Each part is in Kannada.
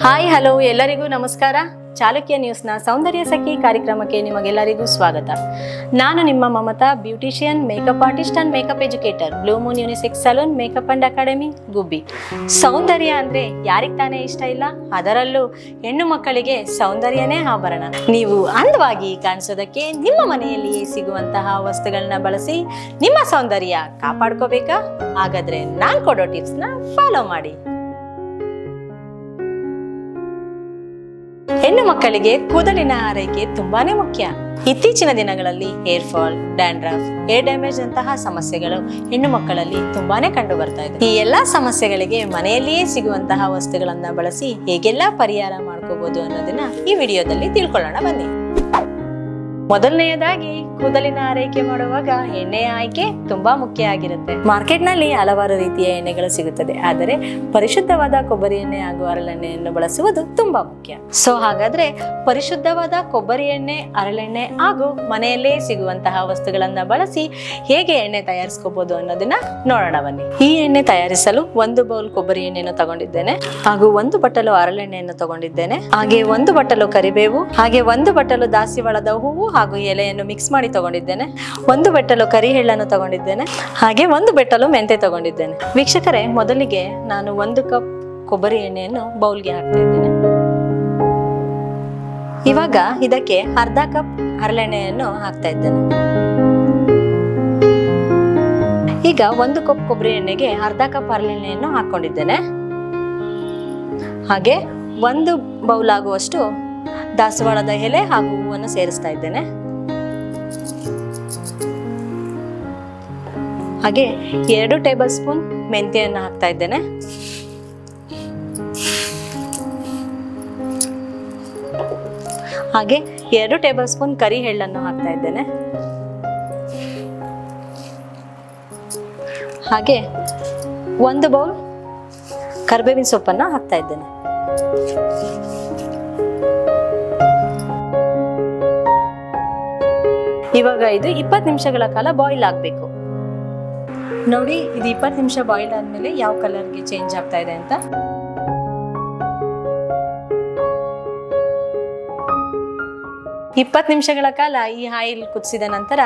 ಹಾಯ್ ಹಲೋ ಎಲ್ಲರಿಗೂ ನಮಸ್ಕಾರ. ಚಾಲುಕ್ಯ ನ್ಯೂಸ್ನ ಸೌಂದರ್ಯ ಸಖಿ ಕಾರ್ಯಕ್ರಮಕ್ಕೆ ನಿಮಗೆಲ್ಲರಿಗೂ ಸ್ವಾಗತ. ನಾನು ನಿಮ್ಮ Mamata, beautician, makeup artist and makeup educator, Blue Moon unisex salon, makeup and academy, Gubbi. ಸೌಂದರ್ಯ ಅಂದ್ರೆ ಯಾರಿಗೆ ತಾನೇ ಇಷ್ಟ ಇಲ್ಲ? ಅದರಲ್ಲೂ ಹೆಣ್ಣು ಮಕ್ಕಳಿಗೆ ಸೌಂದರ್ಯನೇ ಆಭರಣ. ನೀವು ಅಂದವಾಗಿ ಕಾಣಿಸೋದಕ್ಕೆ ನಿಮ್ಮ ಮನೆಯಲ್ಲಿಯೇ ಸಿಗುವಂತಹ ವಸ್ತುಗಳನ್ನ ಬಳಸಿ ನಿಮ್ಮ ಸೌಂದರ್ಯ ಕಾಪಾಡ್ಕೋಬೇಕಾ? ಹಾಗಾದ್ರೆ ನಾನ್ ಕೊಡೋ ಟಿಪ್ಸ್ನ ಫಾಲೋ ಮಾಡಿ. ಹೆಣ್ಣು ಮಕ್ಕಳಿಗೆ ಕೂದಲಿನ ಆರೈಕೆ ತುಂಬಾನೇ ಮುಖ್ಯ. ಇತ್ತೀಚಿನ ದಿನಗಳಲ್ಲಿ hair fall, dandruff, hair damage ಅಂತಹ ಸಮಸ್ಯೆಗಳು ಹೆಣ್ಣು ಮಕ್ಕಳಲ್ಲಿ ತುಂಬಾನೇ ಕಂಡು ಬರ್ತಾ ಇದೆ. ಈ ಎಲ್ಲಾ ಸಮಸ್ಯೆಗಳಿಗೆ ಮನೆಯಲ್ಲಿಯೇ ಸಿಗುವಂತಹ ವಸ್ತುಗಳನ್ನ ಬಳಸಿ ಹೇಗೆಲ್ಲ ಪರಿಹಾರ ಮಾಡ್ಕೋಬಹುದು ಅನ್ನೋದನ್ನ ಈ ವಿಡಿಯೋದಲ್ಲಿ ತಿಳ್ಕೊಳ್ಳೋಣ ಬನ್ನಿ. ಮೊದಲನೆಯದಾಗಿ ಕೂದಲಿನ ಆರೈಕೆ ಮಾಡುವಾಗ ಎಣ್ಣೆಯ ಆಯ್ಕೆ ತುಂಬಾ ಮುಖ್ಯ ಆಗಿರುತ್ತೆ. ಮಾರ್ಕೆಟ್ ನಲ್ಲಿ ಹಲವಾರು ರೀತಿಯ ಎಣ್ಣೆಗಳು ಸಿಗುತ್ತದೆ, ಆದರೆ ಪರಿಶುದ್ಧವಾದ ಕೊಬ್ಬರಿ ಎಣ್ಣೆ ಹಾಗೂ ಹರಳೆಣ್ಣೆಯನ್ನು ಬಳಸುವುದು ತುಂಬಾ ಮುಖ್ಯ. ಸೊ ಹಾಗಾದ್ರೆ ಪರಿಶುದ್ಧವಾದ ಕೊಬ್ಬರಿ ಎಣ್ಣೆ, ಹರಳೆಣ್ಣೆ ಹಾಗೂ ಮನೆಯಲ್ಲೇ ಸಿಗುವಂತಹ ವಸ್ತುಗಳನ್ನ ಬಳಸಿ ಹೇಗೆ ಎಣ್ಣೆ ತಯಾರಿಸ್ಕೋಬಹುದು ಅನ್ನೋದನ್ನ ನೋಡೋಣ ಬನ್ನಿ. ಈ ಎಣ್ಣೆ ತಯಾರಿಸಲು 1 ಬೌಲ್ ಕೊಬ್ಬರಿ ಎಣ್ಣೆಯನ್ನು ತಗೊಂಡಿದ್ದೇನೆ, ಹಾಗೂ 1 ಬಟ್ಟಲು ಹರಳೆಣ್ಣೆಯನ್ನು ತಗೊಂಡಿದ್ದೇನೆ, ಹಾಗೆ 1 ಬಟ್ಟಲು ಕರಿಬೇವು, ಹಾಗೆ 1 ಬಟ್ಟಲು ದಾಸಿವಾಳದ ಹೂವು ಹಾಗೂ ಎಲೆಯನ್ನು ಮಿಕ್ಸ್ ಮಾಡಿ ತಗೊಂಡಿದ್ದೇನೆ, 1 ಬಟ್ಟಲು ಕರಿ ಎಳ್ಳನ್ನು ತಗೊಂಡಿದ್ದೇನೆ, ಹಾಗೆ 1 ಬಟ್ಟಲು ಮೆಂತೆ ತಗೊಂಡಿದ್ದೇನೆ. ವೀಕ್ಷಕರೇ, ಮೊದಲಿಗೆ ನಾನು 1 ಕಪ್ ಕೊಬ್ಬರಿ ಎಣ್ಣೆಯನ್ನು ಬೌಲ್ಗೆ ಹಾಕ್ತಾ ಇದ್ದೇನೆ. ಇವಾಗ ಇದಕ್ಕೆ ಅರ್ಧ ಕಪ್ ಹರಳೆಣ್ಣೆಯನ್ನು ಹಾಕ್ತಾ ಇದ್ದೇನೆ. ಈಗ 1 ಕಪ್ ಕೊಬ್ಬರಿ ಎಣ್ಣೆಗೆ ಅರ್ಧ ಕಪ್ ಹರಳೆಣ್ಣೆಯನ್ನು ಹಾಕೊಂಡಿದ್ದೇನೆ. ಹಾಗೆ 1 ಬೌಲ್ ಆಗುವಷ್ಟು ದಾಸವಾಳದ ಎಲೆ ಹಾಗೂ ಹೂವನ್ನು ಸೇರಿಸ್ತಾ ಇದ್ದೇನೆ. ಹಾಗೆ 2 ಟೇಬಲ್ ಸ್ಪೂನ್ ಮೆಂತೆಯನ್ನು ಹಾಕ್ತಾ ಇದ್ದೇನೆ. ಹಾಗೆ 2 ಟೇಬಲ್ ಸ್ಪೂನ್ ಕರಿ ಎಳ್ಳನ್ನು ಹಾಕ್ತಾ ಇದ್ದೇನೆ. ಹಾಗೆ 1 ಬೌಲ್ ಕರಿಬೇವಿನ ಸೊಪ್ಪನ್ನು ಹಾಕ್ತಾ ಇದ್ದೇನೆ. ಇವಾಗ ಇದು 20 ನಿಮಿಷಗಳ ಕಾಲ ಬಾಯ್ಲ್ ಆಗಬೇಕು. ನೋಡಿ, ಇದು 20 ನಿಮಿಷ ಬಾಯ್ಲ್ ಆದ್ಮೇಲೆ ಯಾವ ಕಲರ್ಗೆ ಚೇಂಜ್ ಆಗ್ತಾ ಇದೆ ಅಂತ. ಇಪ್ಪತ್ತು ನಿಮಿಷಗಳ ಕಾಲ ಈ ಆಯಿಲ್ ಕುದಿಸಿದ ನಂತರ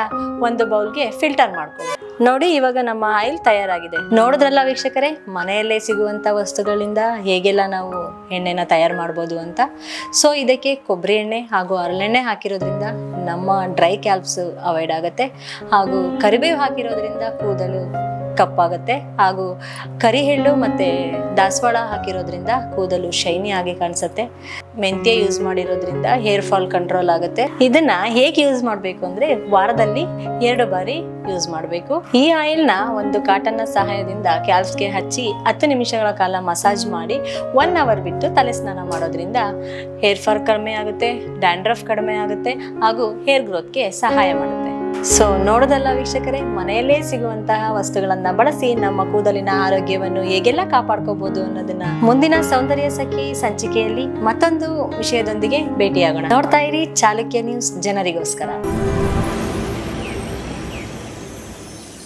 1 ಬೌಲ್ಗೆ ಫಿಲ್ಟರ್ ಮಾಡ್ಕೊಳ್ಳಿ. ನೋಡಿ, ಇವಾಗ ನಮ್ಮ ಆಯಿಲ್ ತಯಾರಾಗಿದೆ. ನೋಡಿದ್ರಲ್ಲ ವೀಕ್ಷಕರೇ, ಮನೆಯಲ್ಲೇ ಸಿಗುವಂತ ವಸ್ತುಗಳಿಂದ ಹೇಗೆಲ್ಲ ನಾವು ಎಣ್ಣೆನ ತಯಾರು ಮಾಡ್ಬೋದು ಅಂತ. ಸೊ ಇದಕ್ಕೆ ಕೊಬ್ಬರಿ ಎಣ್ಣೆ ಹಾಗೂ ಹರಳೆಣ್ಣೆ ಹಾಕಿರೋದ್ರಿಂದ ನಮ್ಮ ಡ್ರೈ ಕ್ಯಾಲ್ಪ್ಸ್ ಅವಾಯ್ಡ್ ಆಗುತ್ತೆ, ಹಾಗೂ ಕರಿಬೇವು ಹಾಕಿರೋದ್ರಿಂದ ಕೂದಲು ಕಪ್ಪಾಗುತ್ತೆ, ಹಾಗೂ ಕರಿ ಎಳ್ಳು ಮತ್ತೆ ದಾಸವಾಳ ಹಾಕಿರೋದ್ರಿಂದ ಕೂದಲು ಶೈನಿ ಆಗಿ ಕಾಣಿಸುತ್ತೆ. ಮೆಂತ್ಯ ಯೂಸ್ ಮಾಡಿರೋದ್ರಿಂದ ಹೇರ್ ಫಾಲ್ ಕಂಟ್ರೋಲ್ ಆಗುತ್ತೆ. ಇದನ್ನ ಹೇಗೆ ಯೂಸ್ ಮಾಡಬೇಕು ಅಂದ್ರೆ ವಾರದಲ್ಲಿ 2 ಬಾರಿ ಯೂಸ್ ಮಾಡಬೇಕು. ಈ ಆಯಿಲ್ ನ ಒಂದು ಕಾಟನ್ ಸಹಾಯದಿಂದ ಕ್ಯಾಲ್ಪ್ಸ್ಗೆ ಹಚ್ಚಿ 10 ನಿಮಿಷಗಳ ಕಾಲ ಮಸಾಜ್ ಮಾಡಿ 1 ಅವರ್ ಬಿಟ್ಟು ತಲೆ ಸ್ನಾನ ಮಾಡೋದ್ರಿಂದ ಹೇರ್ ಫಾಲ್ ಕಡಿಮೆ ಆಗುತ್ತೆ, ಡ್ಯಾಂಡ್ರಫ್ ಕಡಿಮೆ ಆಗುತ್ತೆ, ಹಾಗೂ ಹೇರ್ ಗ್ರೋತ್ಗೆ ಸಹಾಯ ಮಾಡುತ್ತೆ. ಸೊ ನೋಡೋದಲ್ಲ ವೀಕ್ಷಕರೇ, ಮನೆಯಲ್ಲೇ ಸಿಗುವಂತಹ ವಸ್ತುಗಳನ್ನ ಬಳಸಿ ನಮ್ಮ ಕೂದಲಿನ ಆರೋಗ್ಯವನ್ನು ಹೇಗೆಲ್ಲ ಕಾಪಾಡ್ಕೋಬಹುದು ಅನ್ನೋದನ್ನ ಮುಂದಿನ ಸೌಂದರ್ಯ ಸಖಿ ಸಂಚಿಕೆಯಲ್ಲಿ ಮತ್ತೊಂದು ವಿಷಯದೊಂದಿಗೆ ಭೇಟಿಯಾಗೋಣ. ನೋಡ್ತಾ ಇರಿ ಚಾಲುಕ್ಯ ನ್ಯೂಸ್, ಜನರಿಗೋಸ್ಕರ.